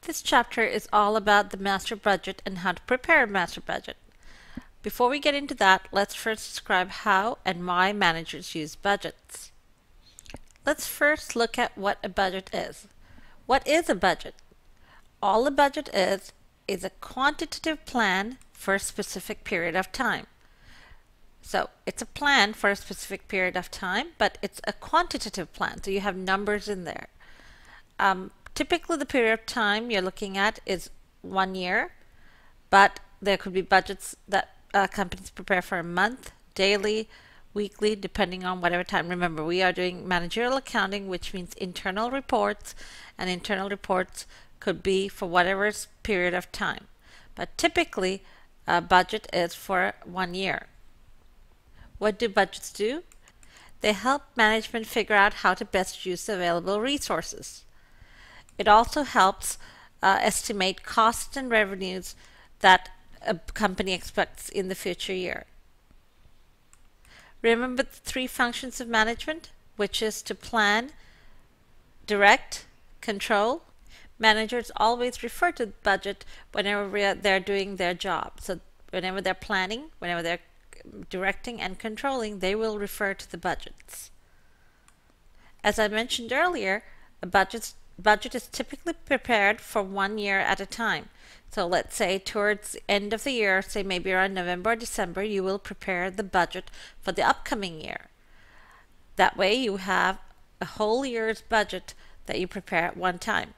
This chapter is all about the master budget and how to prepare a master budget. Before we get into that, let's first describe how and why managers use budgets. Let's first look at what a budget is. What is a budget? All a budget is a quantitative plan for a specific period of time. So it's a plan for a specific period of time, but it's a quantitative plan, so you have numbers in there. Typically, the period of time you're looking at is 1 year, but there could be budgets that companies prepare for a month, daily, weekly, depending on whatever time. Remember, we are doing managerial accounting, which means internal reports, and internal reports could be for whatever period of time. But typically, a budget is for 1 year. What do budgets do? They help management figure out how to best use available resources. It also helps estimate costs and revenues that a company expects in the future year. Remember the three functions of management, which is to plan, direct, control. Managers always refer to the budget whenever they're doing their job. So whenever they're planning, whenever they're directing and controlling, they will refer to the budgets. As I mentioned earlier, a budget is typically prepared for 1 year at a time. So let's say towards the end of the year, say maybe around November or December, you will prepare the budget for the upcoming year. That way you have a whole year's budget that you prepare at one time.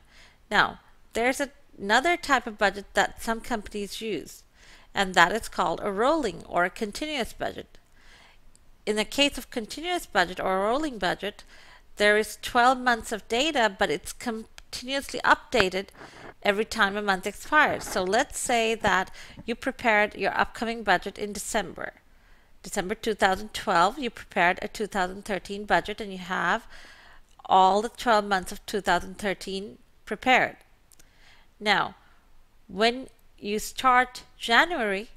Now, there's another type of budget that some companies use, and that is called a rolling or a continuous budget. In the case of continuous budget or a rolling budget, there is 12 months of data, but it's continuously updated every time a month expires. So let's say that you prepared your upcoming budget in December 2012, you prepared a 2013 budget and you have all the 12 months of 2013 prepared. Now, when you start January,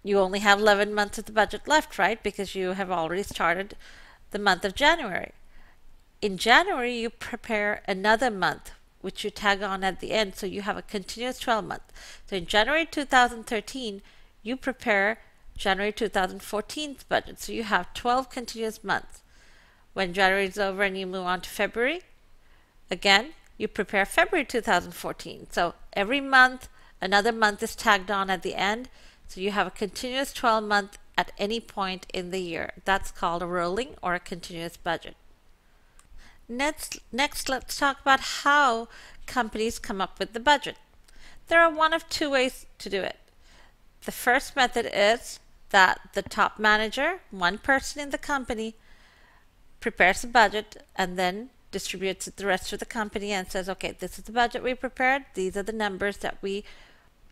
you only have 11 months of the budget left, right? Because you have already started the month of January. In January, you prepare another month, which you tag on at the end, so you have a continuous 12 month. So in January 2013, you prepare January 2014's budget, so you have 12 continuous months. When January is over and you move on to February, again, you prepare February 2014. So every month, another month is tagged on at the end, so you have a continuous 12 month at any point in the year. That's called a rolling or a continuous budget. Next, let's talk about how companies come up with the budget. There are one of two ways to do it. The first method is that the top manager, one person in the company, prepares a budget and then distributes it to the rest of the company and says, okay, this is the budget we prepared, these are the numbers that we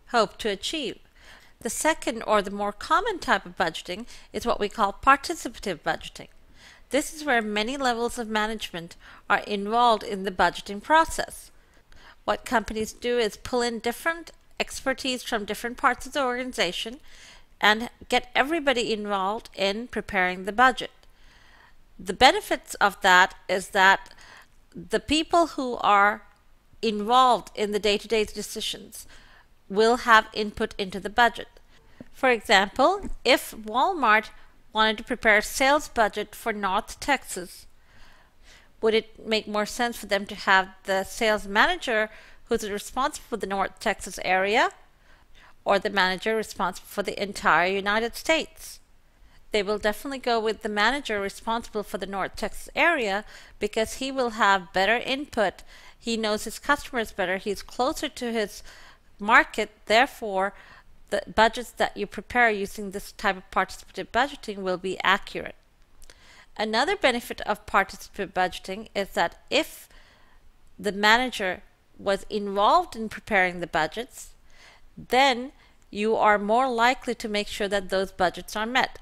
hope to achieve. The second, or the more common type of budgeting, is what we call participative budgeting. This is where many levels of management are involved in the budgeting process. What companies do is pull in different expertise from different parts of the organization and get everybody involved in preparing the budget. The benefits of that is that the people who are involved in the day-to-day decisions will have input into the budget. For example, if Walmart wanted to prepare a sales budget for North Texas, would it make more sense for them to have the sales manager who's responsible for the North Texas area, or the manager responsible for the entire United States? They will definitely go with the manager responsible for the North Texas area because he will have better input. He knows his customers better. He's closer to his market. Therefore, the budgets that you prepare using this type of participative budgeting will be accurate. Another benefit of participative budgeting is that if the manager was involved in preparing the budgets, then you are more likely to make sure that those budgets are met.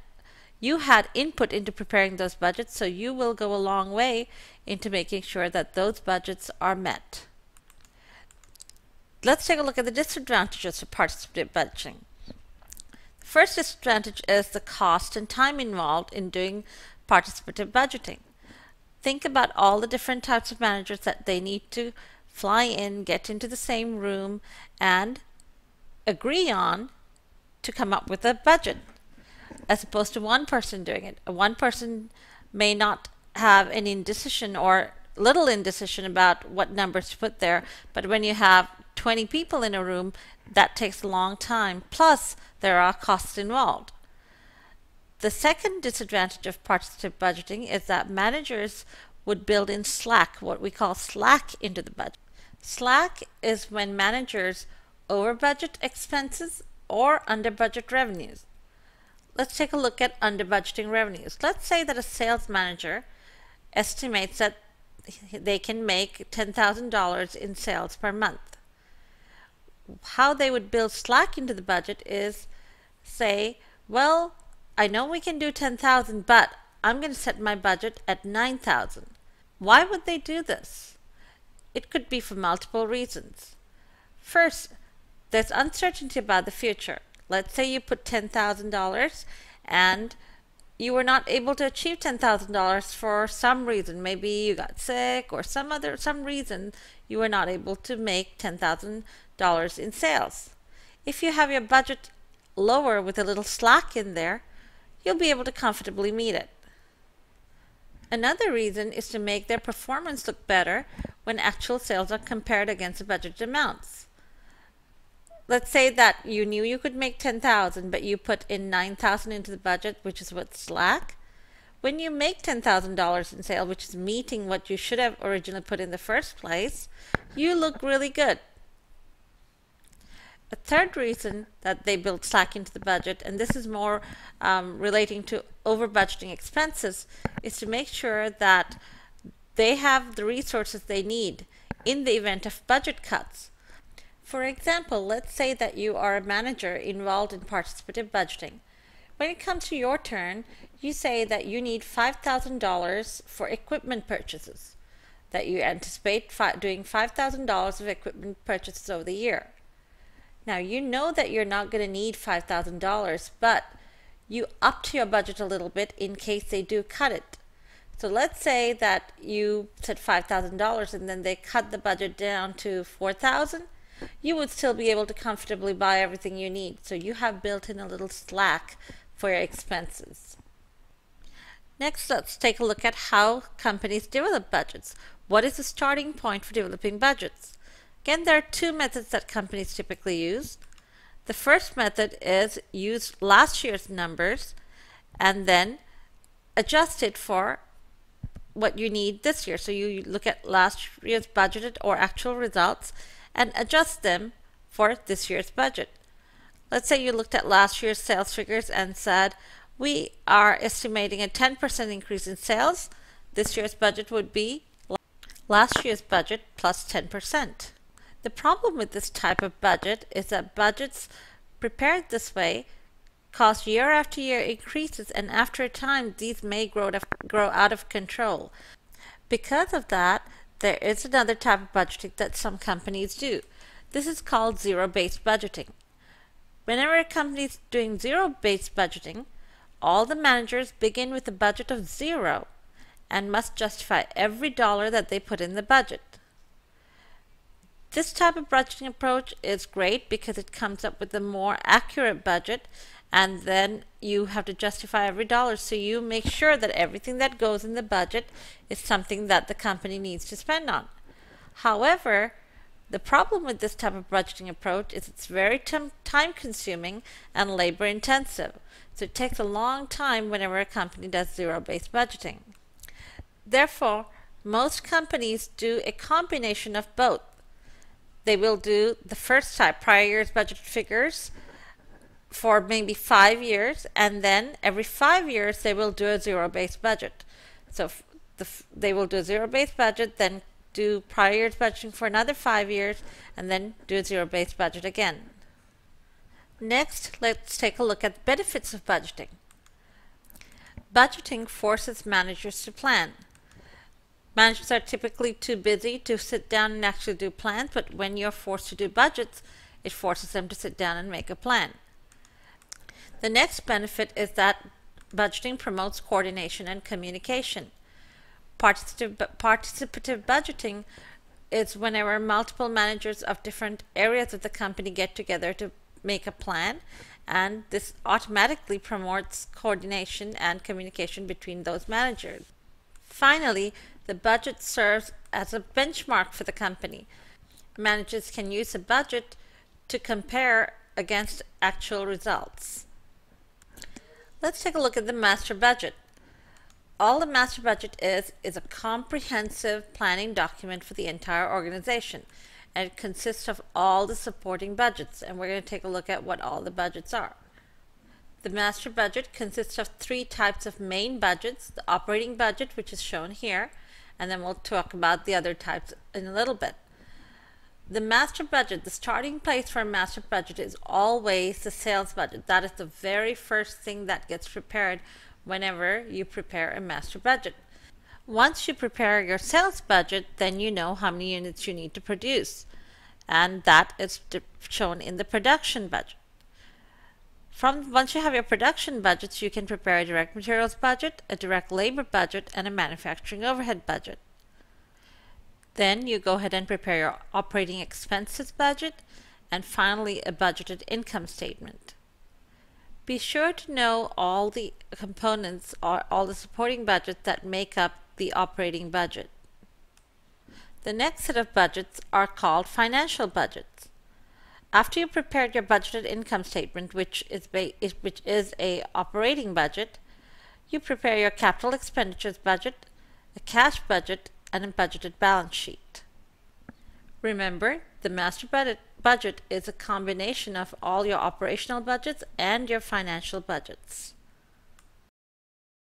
You had input into preparing those budgets, so you will go a long way into making sure that those budgets are met. Let's take a look at the disadvantages of participative budgeting. The first disadvantage is the cost and time involved in doing participative budgeting. Think about all the different types of managers that they need to fly in, get into the same room, and agree on to come up with a budget, as opposed to one person doing it. One person may not have any indecision or little indecision about what numbers to put there, but when you have 20 people in a room, that takes a long time. Plus, there are costs involved. The second disadvantage of participative budgeting is that managers would build in slack, what we call slack, into the budget. Slack is when managers over budget expenses or under budget revenues. Let's take a look at under budgeting revenues. Let's say that a sales manager estimates that they can make $10,000 in sales per month. How they would build slack into the budget is say, well, I know we can do 10,000, but I'm going to set my budget at 9,000. Why would they do this? It could be for multiple reasons. First, there's uncertainty about the future. Let's say you put $10,000 and you were not able to achieve $10,000 for some reason. Maybe you got sick or some reason you were not able to make $10,000 in sales. If you have your budget lower with a little slack in there, you'll be able to comfortably meet it. Another reason is to make their performance look better when actual sales are compared against the budgeted amounts. Let's say that you knew you could make 10,000, but you put in 9,000 into the budget, which is what's slack. When you make $10,000 in sales, which is meeting what you should have originally put in the first place, you look really good. A third reason that they build slack into the budget, and this is more relating to over budgeting expenses, is to make sure that they have the resources they need in the event of budget cuts. For example, let's say that you are a manager involved in participative budgeting. When it comes to your turn, you say that you need $5,000 for equipment purchases, that you anticipate doing $5,000 of equipment purchases over the year. Now, you know that you're not going to need $5,000, but you upped your budget a little bit in case they do cut it. So let's say that you said $5,000 and then they cut the budget down to $4,000. You would still be able to comfortably buy everything you need. So you have built in a little slack for your expenses. Next, let's take a look at how companies develop budgets. What is the starting point for developing budgets? Again, there are two methods that companies typically use. The first method is use last year's numbers and then adjust it for what you need this year. So you look at last year's budgeted or actual results and adjust them for this year's budget. Let's say you looked at last year's sales figures and said, we are estimating a 10% increase in sales. This year's budget would be last year's budget plus 10%. The problem with this type of budget is that budgets prepared this way cause year after year increases, and after a time these may grow out of control. Because of that, there is another type of budgeting that some companies do. This is called zero-based budgeting. Whenever a company is doing zero-based budgeting, all the managers begin with a budget of zero and must justify every dollar that they put in the budget. This type of budgeting approach is great because it comes up with a more accurate budget, and then you have to justify every dollar, so you make sure that everything that goes in the budget is something that the company needs to spend on. However, the problem with this type of budgeting approach is it's very time consuming and labor intensive. So it takes a long time whenever a company does zero-based budgeting. Therefore, most companies do a combination of both. They will do the first type, prior year's budgeted figures, for maybe 5 years, and then every 5 years they will do a zero-based budget. So they will do a zero-based budget, then do prior year's budgeting for another 5 years, and then do a zero-based budget again. Next, let's take a look at the benefits of budgeting. Budgeting forces managers to plan. Managers are typically too busy to sit down and actually do plans, but when you're forced to do budgets, it forces them to sit down and make a plan. The next benefit is that budgeting promotes coordination and communication. Participative budgeting is whenever multiple managers of different areas of the company get together to make a plan, and this automatically promotes coordination and communication between those managers. Finally, the budget serves as a benchmark for the company. Managers can use a budget to compare against actual results. Let's take a look at the master budget. All the master budget is a comprehensive planning document for the entire organization, and it consists of all the supporting budgets, and we're going to take a look at what all the budgets are. The master budget consists of three types of main budgets: the operating budget, which is shown here, and then we'll talk about the other types in a little bit. The master budget, the starting place for a master budget is always the sales budget. That is the very first thing that gets prepared whenever you prepare a master budget. Once you prepare your sales budget, then you know how many units you need to produce, and that is shown in the production budget. Once you have your production budgets, you can prepare a direct materials budget, a direct labor budget, and a manufacturing overhead budget. Then you go ahead and prepare your operating expenses budget, and finally a budgeted income statement. Be sure to know all the components or all the supporting budgets that make up the operating budget. The next set of budgets are called financial budgets. After you prepared your budgeted income statement, which is a operating budget, you prepare your capital expenditures budget, a cash budget, and a budgeted balance sheet. Remember, the master budget is a combination of all your operational budgets and your financial budgets.